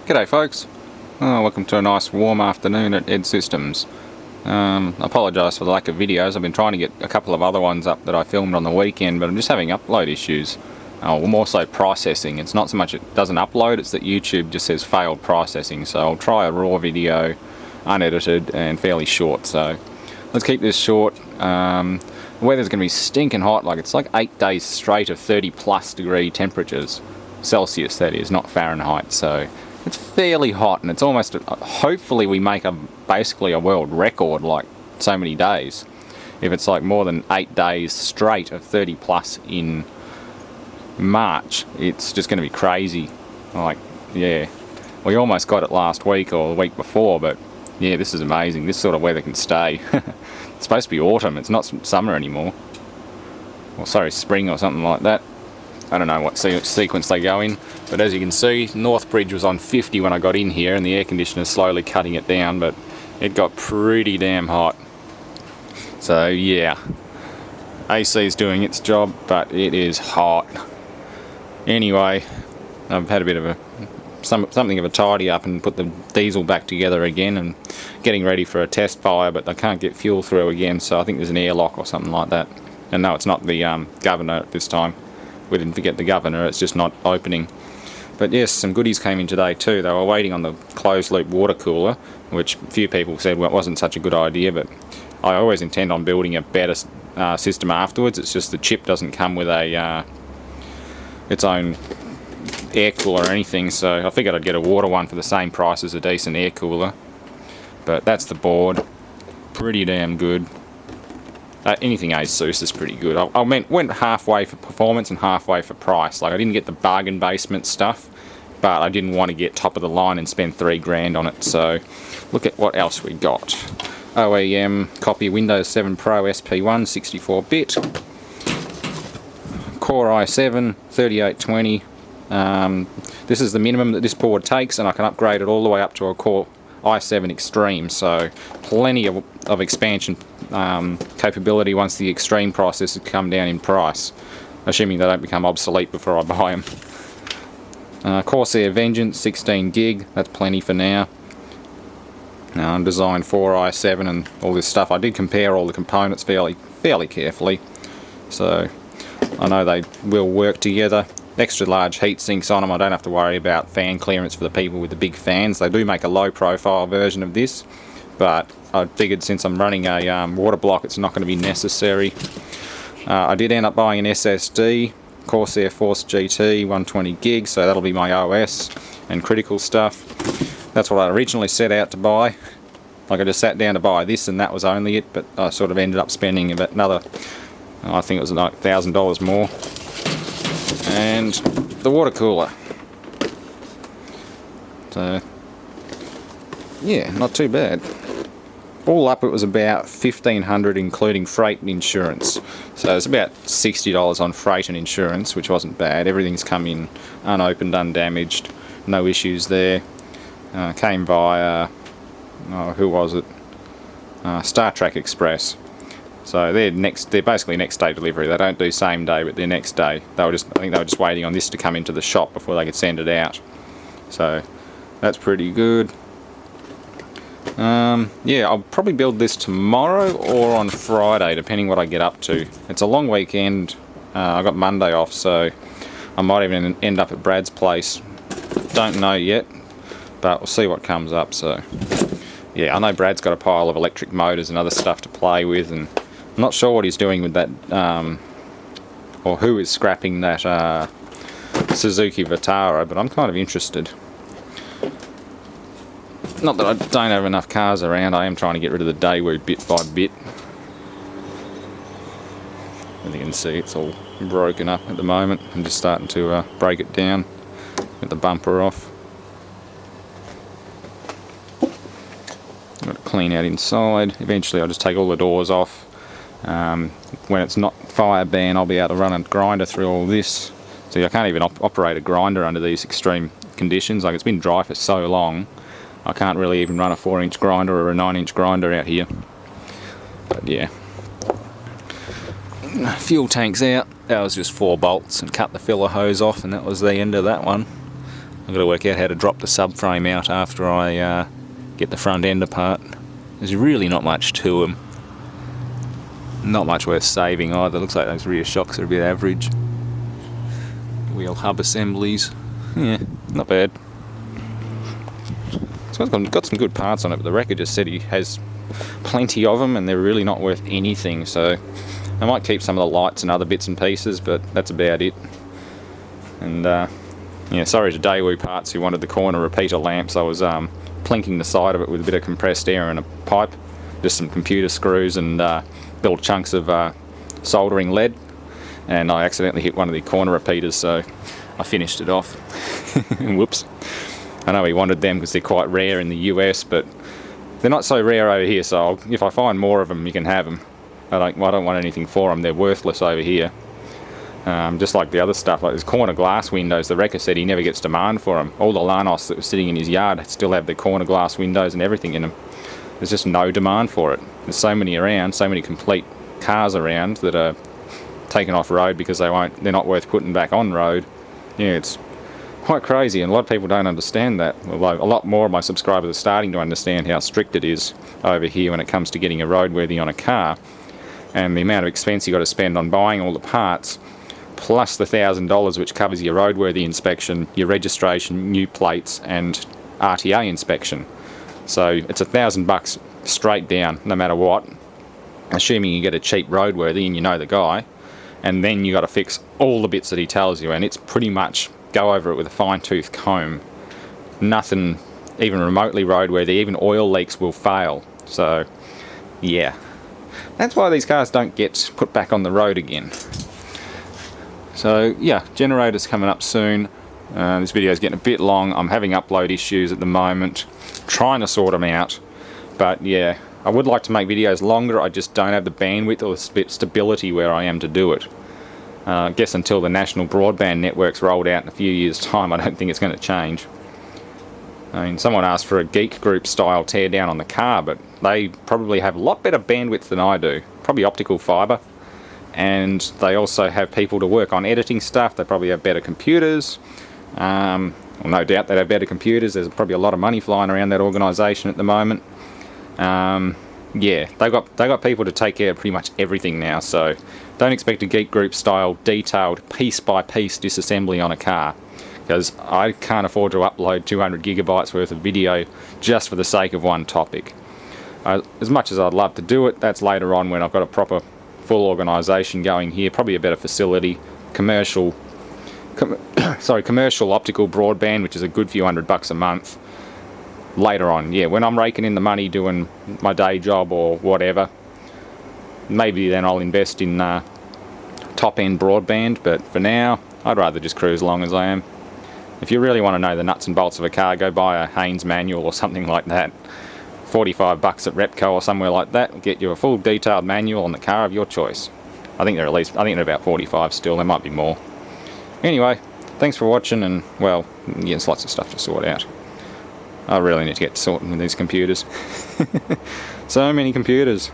G'day folks, welcome to a nice warm afternoon at Ed Systems. I apologise for the lack of videos. I've been trying to get a couple of other ones up that I filmed on the weekend, but I'm just having upload issues. More so processing. It's not so much it doesn't upload, it's that YouTube just says failed processing. So I'll try a raw video, unedited and fairly short. So let's keep this short. The weather's going to be stinking hot, like it's like 8 days straight of 30+ degree temperatures. Celsius that is, not Fahrenheit. So it's fairly hot, and it's almost, hopefully we make basically a world record, like so many days. If it's like more than 8 days straight of 30+ in March, it's just going to be crazy. Like, yeah, we almost got it last week or the week before, but yeah, this is amazing. This sort of weather can stay. It's supposed to be autumn, it's not summer anymore. Or sorry, spring or something like that. I don't know what sequence they go in, but as you can see, Northbridge was on 50 when I got in here, and the air conditioner's slowly cutting it down, but it got pretty damn hot. So yeah, AC's doing its job, but it is hot. Anyway, I've had a bit of something of a tidy up and put the diesel back together again, and getting ready for a test fire, but I can't get fuel through again, so I think there's an airlock or something like that. And no, it's not the governor at this time. We didn't forget the governor, it's just not opening. But yes, some goodies came in today too. They were waiting on the closed loop water cooler, which a few people said, well, it wasn't such a good idea, but I always intend on building a better system afterwards. It's just the chip doesn't come with a its own air cooler or anything, so I figured I'd get a water one for the same price as a decent air cooler. But that's the board, pretty damn good. Anything ASUS is pretty good. I went halfway for performance and halfway for price. Like, I didn't get the bargain basement stuff, but I didn't want to get top of the line and spend $3 on it. So look at what else we got. OEM copy Windows 7 Pro SP1 64-bit. Core i7 3820. This is the minimum that this board takes, and I can upgrade it all the way up to a Core i7 Extreme, so plenty of expansion capability once the Extreme processors come down in price, assuming they don't become obsolete before I buy them. Corsair Vengeance 16 gig, that's plenty for now. Designed for i7 and all this stuff. I did compare all the components fairly carefully, so I know they will work together. Extra large heat sinks on them. I don't have to worry about fan clearance for the people with the big fans. They do make a low profile version of this, but I figured since I'm running a water block, it's not going to be necessary. I did end up buying an SSD, Corsair Force GT 120 gig, so that'll be my OS and critical stuff. That's what I originally set out to buy. Like, I just sat down to buy this and that was only it, but I sort of ended up spending about another, I think it was like $1,000 more. And the water cooler. So yeah, not too bad. All up it was about $1,500 including freight and insurance. So it's about $60 on freight and insurance, which wasn't bad. Everything's come in unopened, undamaged, no issues there. Came via, who was it? Star Trek Express. So they're basically next day delivery. They don't do same day, but they're next day. I think they were just waiting on this to come into the shop before they could send it out. So that's pretty good. Yeah, I'll probably build this tomorrow or on Friday, depending what I get up to. It's a long weekend. I got Monday off, so I might even end up at Brad's place. Don't know yet, but we'll see what comes up. So yeah, I know Brad's got a pile of electric motors and other stuff to play with, and I'm not sure what he's doing with that, or who is scrapping that Suzuki Vitara, but I'm kind of interested. Not that I don't have enough cars around, I am trying to get rid of the Daewoo bit by bit. As you can see, it's all broken up at the moment. I'm just starting to break it down, get the bumper off. Got to clean out inside. Eventually I'll just take all the doors off. When it's not fire ban, I'll be able to run a grinder through all this. So I can't even operate a grinder under these extreme conditions. Like, it's been dry for so long, I can't really even run a 4-inch grinder or a 9-inch grinder out here. But yeah. Fuel tank's out. That was just 4 bolts, and cut the filler hose off, and that was the end of that one. I've got to work out how to drop the subframe out after I get the front end apart. There's really not much to them. Not much worth saving either. Looks like those rear shocks are a bit average. Wheel hub assemblies. Yeah, not bad. So I've got some good parts on it, but the wrecker just said he has plenty of them and they're really not worth anything, so I might keep some of the lights and other bits and pieces, but that's about it. And yeah, sorry to Daewoo Parts who wanted the corner repeater lamps. I was plinking the side of it with a bit of compressed air and a pipe, just some computer screws and little chunks of soldering lead, and I accidentally hit one of the corner repeaters, so I finished it off. Whoops. I know he wanted them because they're quite rare in the US, but they're not so rare over here, so if I find more of them, you can have them. I don't want anything for them, they're worthless over here. Just like the other stuff, like there's corner glass windows. The wrecker said he never gets demand for them. All the Lanos that were sitting in his yard still have the corner glass windows and everything in them. There's just no demand for it. There's so many around, so many complete cars around that are taken off road because they're not worth putting back on road. Yeah, it's quite crazy, and a lot of people don't understand that. Although a lot more of my subscribers are starting to understand how strict it is over here when it comes to getting a roadworthy on a car, and the amount of expense you got to spend on buying all the parts, plus the $1,000 which covers your roadworthy inspection, your registration, new plates, and RTA inspection. So it's $1,000 straight down, no matter what. Assuming you get a cheap roadworthy and you know the guy, and then you got to fix all the bits that he tells you, and it's pretty much go over it with a fine-tooth comb. Nothing even remotely roadworthy. Even oil leaks will fail. So yeah, that's why these cars don't get put back on the road again. So yeah, generator's coming up soon. This video is getting a bit long. I'm having upload issues at the moment, trying to sort them out. But yeah, I would like to make videos longer. I just don't have the bandwidth or the stability where I am to do it. I guess until the national broadband network's rolled out in a few years' time, I don't think it's going to change. I mean, someone asked for a Geek Group style teardown on the car, but they probably have a lot better bandwidth than I do. Probably optical fibre. And they also have people to work on editing stuff. They probably have better computers. Well, no doubt they have better computers. There's probably a lot of money flying around that organisation at the moment. Yeah, they've got people to take care of pretty much everything now, so don't expect a Geek Group style detailed piece by piece disassembly on a car, because I can't afford to upload 200 gigabytes worth of video just for the sake of one topic. As much as I'd love to do it, that's later on when I've got a proper full organisation going here, probably a better facility, commercial optical broadband, which is a good few $100 a month. Later on, yeah, when I'm raking in the money doing my day job or whatever, maybe then I'll invest in top-end broadband, but for now, I'd rather just cruise along as I am. If you really want to know the nuts and bolts of a car, go buy a Haynes manual or something like that. $45 at Repco or somewhere like that will get you a full detailed manual on the car of your choice. I think they're about 45 still, there might be more. Anyway, thanks for watching, and well, yeah, there's lots of stuff to sort out. I really need to get sorting with these computers. So many computers.